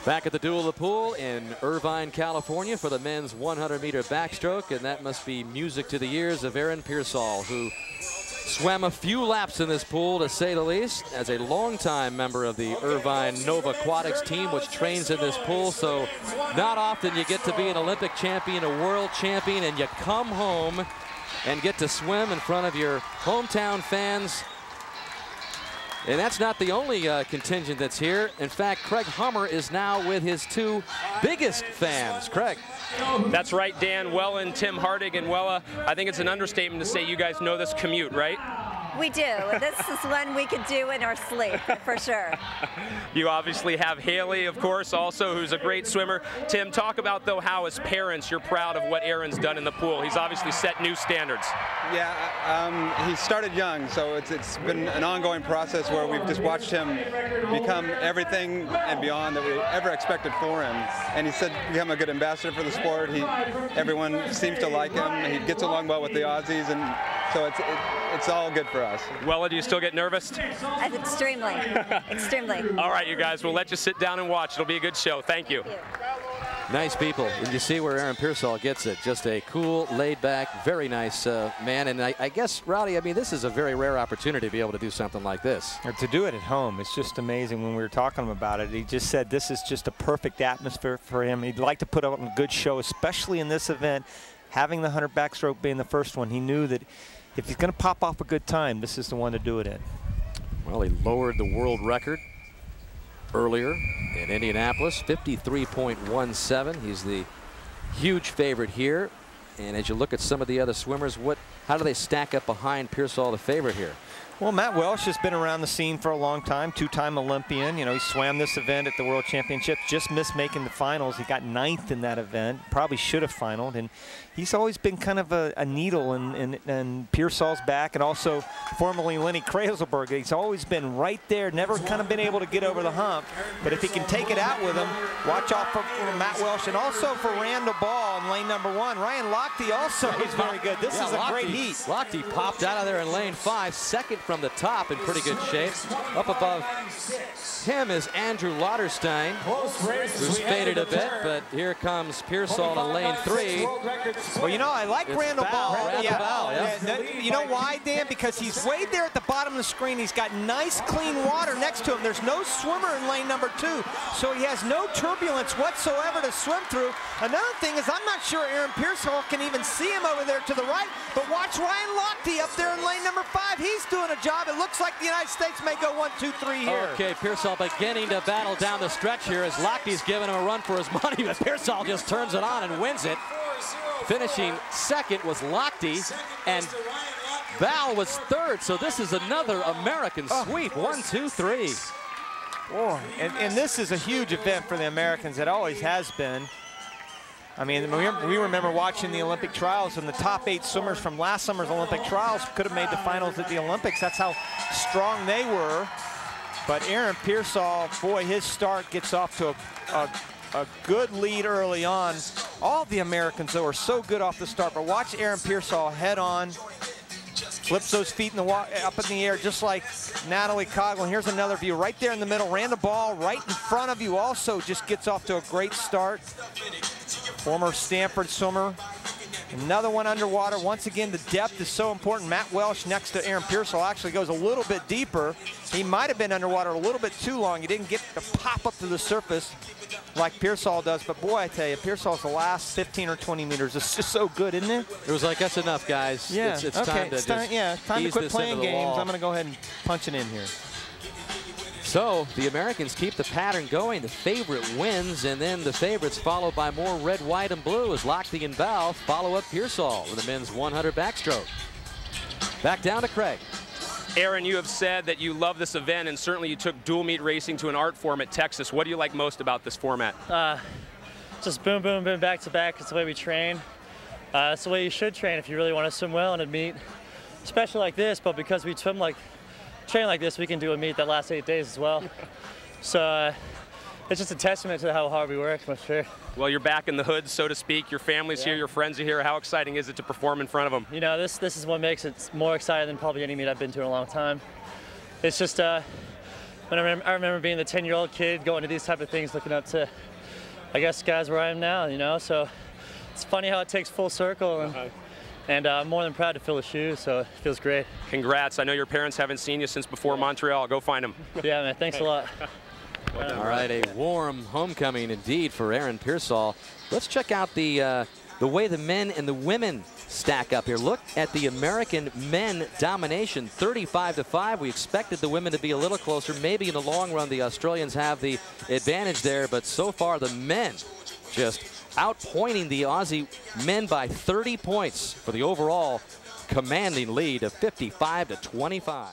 Back at the Duel of the Pool in Irvine, California for the men's 100-meter backstroke, and that must be music to the ears of Aaron Pearsall, who swam a few laps in this pool, to say the least, as a longtime member of the Irvine Nova Aquatics team, which trains in this pool. So not often you get to be an Olympic champion, a world champion, and you come home and get to swim in front of your hometown fans. And that's not the only contingent that's here. In fact, Craig Hummer is now with his two biggest fans. Craig. That's right, Dan. Wella and Tim Hardig. And Wella, I think it's an understatement to say you guys know this commute, right? We do. This is one we could do in our sleep, for sure. You obviously have Haley, of course, also, who's a great swimmer. Tim, talk about, though, how as parents you're proud of what Aaron's done in the pool. He's obviously set new standards. Yeah, he started young, so it's been an ongoing process where we've just watched him become everything and beyond that we ever expected for him. And he said become a good ambassador for the sport. Everyone seems to like him. He gets along well with the Aussies, and so it's all good for us. Wella, do you still get nervous? Extremely, extremely. All right, you guys, we'll let you sit down and watch. It'll be a good show. Thank you. Nice people, and you see where Aaron Pearsall gets it. Just a cool, laid-back, very nice man. And I guess, Rowdy, I mean, this is a very rare opportunity to be able to do something like this. Or to do it at home, it's just amazing. When we were talking about it, he just said this is just a perfect atmosphere for him. He'd like to put up a good show, especially in this event. Having the 100 backstroke being the first one, he knew that if he's going to pop off a good time, this is the one to do it in. Well, he lowered the world record earlier in Indianapolis, 53.17. He's the huge favorite here. And as you look at some of the other swimmers, how do they stack up behind Pearsall, the favorite here? Well, Matt Welsh has been around the scene for a long time, two-time Olympian. You know, he swam this event at the World Championships, just missed making the finals. He got 9th in that event, probably should have finaled. And he's always been kind of a needle in Pearsall's back, and also formerly Lenny Krayzelburg. He's always been right there, never kind of been able to get over the hump. But if he can take it out with him, watch out for Matt Welsh, and also for Randall Ball in lane number 1. Ryan Lochte also is very good. This is a great heat. Lochte popped out of there in lane 5, second from the top, in pretty good shape. Up above him is Andrew Lauterstein, who's faded a bit, but here comes Pearsall in lane 3. Well, you know, I like Randall Ball. You know why, Dan? Because he's way there at the bottom of the screen. He's got nice, clean water next to him. There's no swimmer in lane number 2, so he has no turbulence whatsoever to swim through. Another thing is I'm not sure Aaron Pearsall can even see him over there to the right, but watch Ryan Lochte up there in lane number 5. He's doing a job. It looks like the United States may go 1, 2, 3 here. Okay, Pearsall beginning to battle down the stretch here as Lochte's giving him a run for his money, but Pearsall just turns it on and wins it. Finishing second was Lochte, and Val was third, so this is another American sweep. 1, 2, 3. Boy, and this is a huge event for the Americans. It always has been. I mean, we remember watching the Olympic trials, and the top 8 swimmers from last summer's Olympic trials could have made the finals at the Olympics. That's how strong they were. But Aaron Pearsall, boy, his start gets off to a good lead early on. All the Americans, though, are so good off the start. But watch Aaron Pearsall head on, flips those feet up in the air, just like Natalie Coughlin. Here's another view right there in the middle. Randall Ball right in front of you also just gets off to a great start. Former Stanford swimmer. Another one underwater. Once again, the depth is so important. Matt Welsh next to Aaron Pearsall actually goes a little bit deeper. He might have been underwater a little bit too long. He didn't get to pop up to the surface like Pearsall does. But boy, I tell you, Pearsall's the last 15 or 20 meters. It's just so good, isn't it? It was like, that's enough, guys. Yeah, it's time to time to quit playing games. I'm going to go ahead and punch it in here. So the Americans keep the pattern going. The favorite wins, and then the favorites followed by more red, white, and blue as Lochte and Val follow up Pearsall with the men's 100 backstroke. Back down to Craig. Aaron, you have said that you love this event, and certainly you took dual meet racing to an art form at Texas. What do you like most about this format? Just boom, boom, boom, back to back. It's the way we train. It's the way you should train if you really want to swim well in a meet, especially like this. But because we train like this, we can do a meet that lasts 8 days as well. So it's just a testament to how hard we work, I'm sure. Well, you're back in the hood, so to speak. Your family's here, your friends are here. How exciting is it to perform in front of them? You know, this is what makes it more exciting than probably any meet I've been to in a long time. It's just But I remember being the 10-year-old kid going to these type of things, looking up to, I guess, guys where I am now, you know. So it's funny how it takes full circle, and I'm more than proud to fill the shoes, so it feels great. Congrats. I know your parents haven't seen you since before Montreal. Go find them. Yeah, man, thanks a lot. All right, a warm homecoming indeed for Aaron Pearsall. Let's check out the way the men and the women stack up here. Look at the American men domination, 35-5. We expected the women to be a little closer. Maybe in the long run, the Australians have the advantage there, but so far the men just outpointing the Aussie men by 30 points for the overall commanding lead of 55-25.